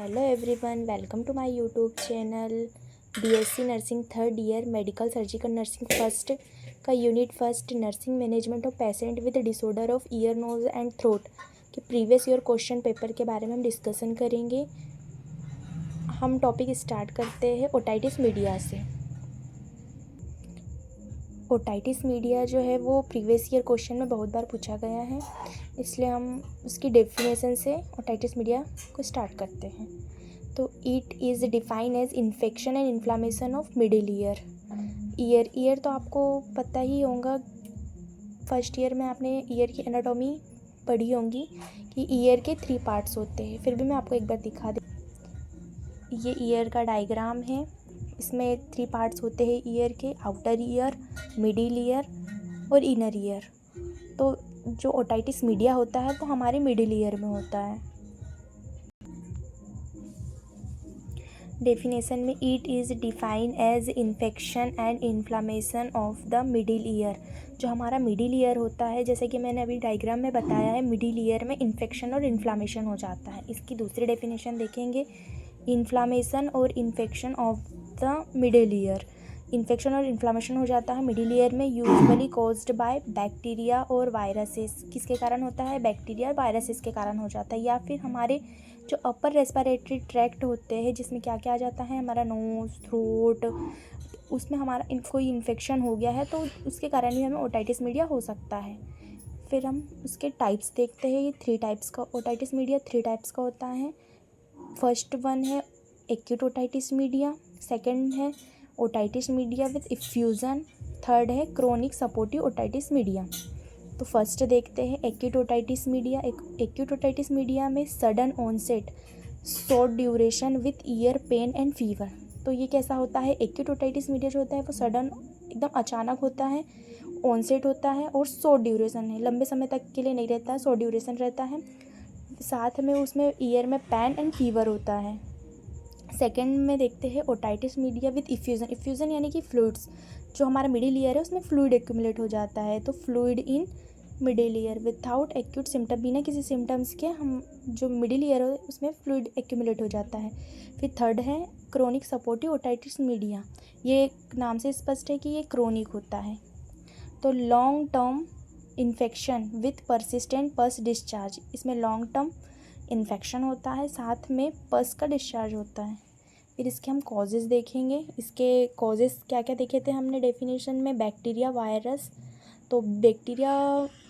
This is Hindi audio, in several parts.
Hello everyone, welcome to my YouTube channel. BSc nursing third year medical surgical nursing first का unit first nursing management of patient with disorder of ear nose and throat के प्रीवियस ईयर क्वेश्चन पेपर के बारे में हम डिस्कशन करेंगे। हम टॉपिक स्टार्ट करते हैं ओटाइटिस मीडिया से। ओटाइटिस मीडिया जो है वो प्रीवियस ईयर क्वेश्चन में बहुत बार पूछा गया है, इसलिए हम उसकी डेफिनेशन से ओटाइटिस मीडिया को स्टार्ट करते हैं। तो it is define as infection and inflammation of middle ear तो आपको पता ही होगा, फर्स्ट ईयर में आपने ईयर की एनाटॉमी पढ़ी होंगी कि ईयर के 3 पार्ट्स होते हैं। फिर भी मैं आपको एक बार दिखा दे, ये ईयर का डायग्राम है। इसमें 3 पार्ट्स होते हैं ईयर के, आउटर ईयर, मिडिल ईयर और इनर ईयर। तो जो ओटाइटिस मीडिया होता है वो हमारे मिडिल ईयर में होता है। डेफिनेशन में it is define as infection and inflammation of the middle ear. जो हमारा मिडिल ईयर होता है, जैसे कि मैंने अभी डायग्राम में बताया है, मिडिल ईयर में इन्फेक्शन और इन्फ्लामेशन हो जाता है। इसकी दूसरी डेफिनेशन देखेंगे, इन्फ्लामेशन और infection of the middle year. Infection और इन्फ्लामेशन हो जाता है मिडिल ईयर में, यूजुअली कॉज्ड बाय बैक्टीरिया और वायरसेस। किसके कारण होता है? बैक्टीरिया और वायरसेस के कारण हो जाता है। या फिर हमारे जो अपर रेस्पिरेटरी ट्रैक्ट होते हैं, जिसमें क्या क्या आ जाता है, हमारा नोज, थ्रोट, उसमें हमारा कोई इन्फेक्शन हो गया है तो उसके कारण भी हमें ओटाइटिस मीडिया हो सकता है। फिर हम उसके टाइप्स देखते हैं। ये 3 टाइप्स का ओटाइटिस मीडिया 3 टाइप्स का होता है। फर्स्ट वन है एक्यूट ओटाइटिस मीडिया, सेकंड है otitis media with effusion, third है क्रोनिक सपोर्टिव ओटाइटिस मीडिया। तो फर्स्ट देखते हैं acute otitis media. Acute otitis media में sudden onset, short duration with ear pain and fever. तो ये कैसा होता है? एक्यूट ओटाइटिस मीडिया जो होता है वो सडन, एकदम अचानक होता है, ऑनसेट होता है और शॉर्ट ड्यूरेशन है, लंबे समय तक के लिए नहीं रहता है, शॉर्ट ड्यूरेशन रहता है। साथ में उसमें ईयर में पेन एंड फीवर होता है। सेकेंड में देखते हैं otitis media with effusion. Effusion यानी कि फ्लूइड्स, जो हमारा मिडिल ईयर है उसमें फ्लूइड एक्यूमुलेट हो जाता है। तो fluid in middle ear without acute symptom, बिना किसी सिम्टम्स के हम जो मिडिल ईयर है उसमें फ्लूइड एक्यूमुलेट हो जाता है। फिर थर्ड है क्रोनिक सपोर्टिव ओटाइटिस मीडिया। ये नाम से स्पष्ट है कि ये क्रोनिक होता है। तो long term infection with persistent पस डिस्चार्ज, इसमें लॉन्ग टर्म इन्फेक्शन होता है, साथ में पस का डिस्चार्ज होता है। फिर इसके हम कॉजेज़ देखेंगे। इसके कॉजेज़ क्या क्या देखे थे हमने डेफिनेशन में? Bacteria, virus. तो बैक्टीरिया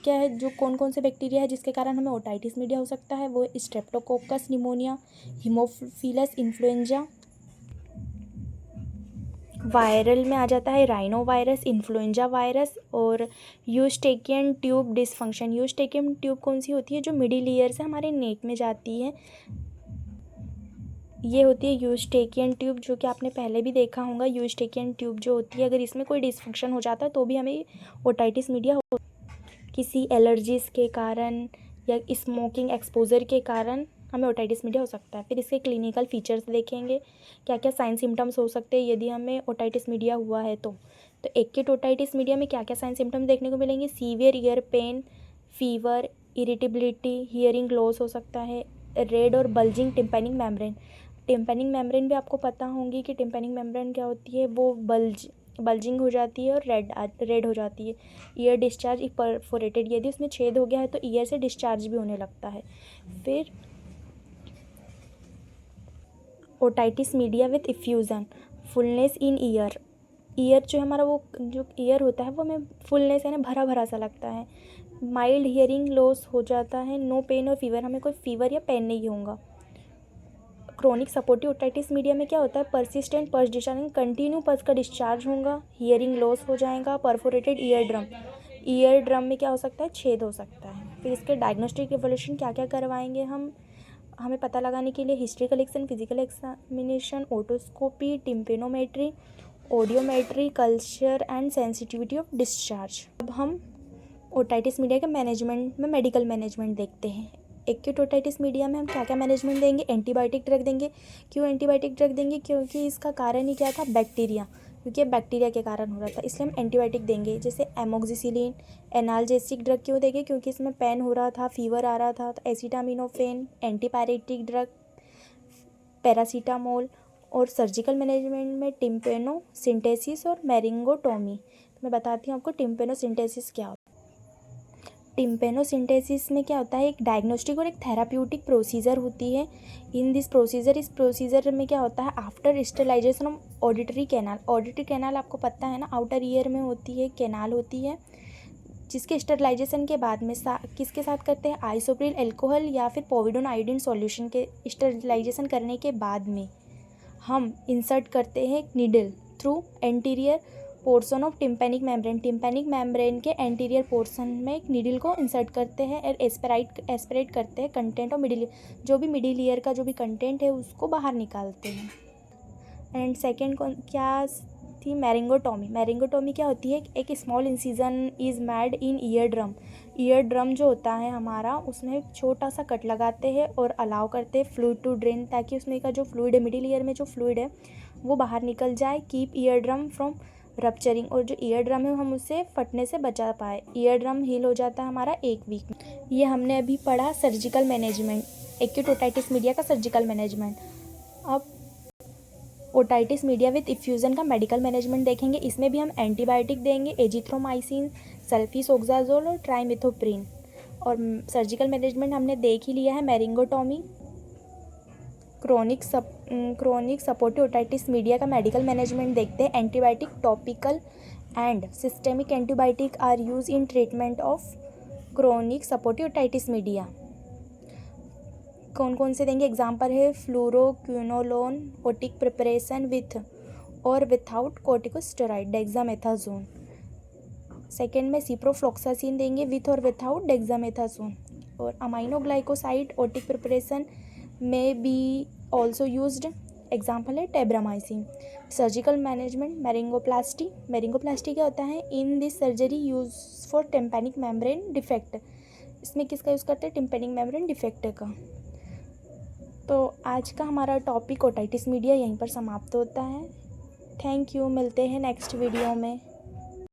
क्या है, जो कौन कौन से बैक्टीरिया है जिसके कारण हमें ओटाइटिस मीडिया हो सकता है? वो Streptococcus pneumonia, Haemophilus influenza. Viral में आ जाता है राइनो वायरस, इन्फ्लुएंजा वायरस और Eustachian tube dysfunction. Eustachian tube कौन सी होती है? जो मिडिल ईयर से हमारे नेक में जाती है, ये होती है यूस्टेकियन ट्यूब, जो कि आपने पहले भी देखा होगा। यूस्टेकियन ट्यूब जो होती है, अगर इसमें कोई डिसफंक्शन हो जाता है तो भी हमें ओटाइटिस मीडिया हो, किसी एलर्जीज़ के कारण या स्मोकिंग एक्सपोजर के कारण हमें ओटाइटिस मीडिया हो सकता है। फिर इसके क्लिनिकल फीचर्स देखेंगे, क्या क्या साइन सिम्टम्स हो सकते हैं यदि हमें ओटाइटिस मीडिया हुआ है तो एक्यूट ओटाइटिस मीडिया में क्या क्या साइन सिम्टम्स देखने को मिलेंगे? Severe ear pain, fever, irritability, hearing loss हो सकता है, रेड और bulging tympanic membrane. Tympanic membrane भी आपको पता होंगी कि टिम्पैनिक मेम्ब्रेन क्या होती है, वो बल्जिंग हो जाती है और रेड हो जाती है। ईयर डिस्चार्ज परफोरेटेड, यदि उसमें छेद हो गया है तो ईयर से डिस्चार्ज भी होने लगता है। फिर otitis media with effusion, fullness in year जो हमारा वो जो ईयर होता है वो हमें फुलनेस यानी भरा भरा सा लगता है। माइल्ड हियरिंग लॉस हो जाता है, नो पेन और फीवर, हमें कोई फीवर या पेन नहीं होगा। क्रोनिक सपोर्टिव ओटाइटिस मीडिया में क्या होता है? परसिस्टेंट पस डिस्चार्ज, कंटिन्यू पस का डिस्चार्ज होगा, हियरिंग लॉस हो जाएगा, परफोरेटेड ईयर ड्रम में क्या हो सकता है? छेद हो सकता है। फिर इसके डायग्नोस्टिक एवोल्यूशन क्या क्या करवाएंगे हम, हमें पता लगाने के लिए history collection, physical examination, otoscopy, tympanometry, audiometry, culture and sensitivity of discharge. अब हम ओटाइटिस मीडिया के मैनेजमेंट में मेडिकल मैनेजमेंट देखते हैं। एक्यूट ओटाइटिस मीडिया में हम क्या क्या मैनेजमेंट देंगे? एंटीबायोटिक ड्रग देंगे। क्यों एंटीबायोटिक ड्रग देंगे? क्योंकि इसका कारण ही क्या था? बैक्टीरिया, क्योंकि ये बैक्टीरिया के कारण हो रहा था, इसलिए हम एंटीबायोटिक देंगे। जैसे एमोक्सिसिलिन, एनाल्जेसिक ड्रग क्यों देंगे? क्योंकि इसमें पेन हो रहा था, फीवर आ रहा था, तो एसिटामिनोफेन, एंटीपायरेटिक ड्रग। पैरासीटामोल। और सर्जिकल मैनेजमेंट में टिम्पेनोसिंटेसिस और मैरिंगोटोमी। मैं बताती हूँ आपको टिम्पेनोसिंटेसिस क्या होता है। टिम्पेनोसिंटेसिस में क्या होता है, एक डायग्नोस्टिक और एक थेराप्यूटिक प्रोसीजर होती है। इस प्रोसीजर में क्या होता है, after sterilisation of auditory canal आपको पता है ना, आउटर ईयर में होती है, कैनाल होती है, जिसके स्टेरिलाइजेशन के बाद में किसके साथ करते हैं, आइसोप्रिल अल्कोहल या फिर पोविडोन आयोडीन सॉल्यूशन के स्टेरिलाइजेशन करने के बाद में हम इंसर्ट करते हैं needle through anterior portion of tympanic membrane के एंटीरियर पोर्शन में एक नीडल को इंसर्ट करते हैं और एस्पिरेट करते हैं कंटेंट ऑफ जो भी मिडिल ईयर का जो भी कंटेंट है उसको बाहर निकालते हैं। एंड सेकेंड क्या थी, मैरिंगोटोमी क्या होती है, एक small incision is mad in ear drum जो होता है हमारा, उसमें एक छोटा सा कट लगाते हैं और अलाउ करते हैं फ्लूइड टू ड्रेन, ताकि उसमें का जो फ्लूइड है, मिडिल ईयर में जो फ्लूइड है वो बाहर निकल जाए। Keep ear drum from rupturing, और जो ईयर ड्रम है हम उससे फटने से बचा पाए। ईयर ड्रम हील हो जाता है हमारा 1 वीक में। ये हमने अभी पढ़ा surgical management, acute otitis media का सर्जिकल मैनेजमेंट। अब ओटाइटिस मीडिया विद इफ्यूज़न का मेडिकल मैनेजमेंट देखेंगे। इसमें भी हम एंटीबायोटिक देंगे, एजिथ्रोमाइसिन, सल्फीसोक्साजोल और ट्राइमिथोप्रिन। और सर्जिकल मैनेजमेंट हमने देख ही लिया है, myringotomy. Chronic suppurative otitis media का मेडिकल मैनेजमेंट देखते हैं। Antibiotic, topical and systemic antibiotic are use in treatment of chronic suppurative otitis media. कौन कौन से देंगे, एग्जाम्पल है फ्लूरोक्विनोलोन, ओटिक प्रिपरेशन विथ और विथआउट कॉर्टिकोस्टेरॉइड, डेक्सामेथासोन। सेकेंड में सिप्रोफ्लॉक्सासिन देंगे, विथ और विथआउट डेक्सामेथासोन। और अमाइनोग्लाइकोसाइड ओटिक प्रिपरेशन में बी ऑल्सो यूज्ड, एग्जाम्पल है टेब्रामाइसिन। सर्जिकल मैनेजमेंट, मैरिंगोप्लास्टी क्या होता है, in this surgery use for tympanic membrane defect. इसमें किसका यूज़ करते हैं, टिम्पैनिक मेम्ब्रेन डिफेक्ट का। तो आज का हमारा टॉपिक ओटाइटिस मीडिया यहीं पर समाप्त होता है। थैंक यू, मिलते हैं नेक्स्ट वीडियो में।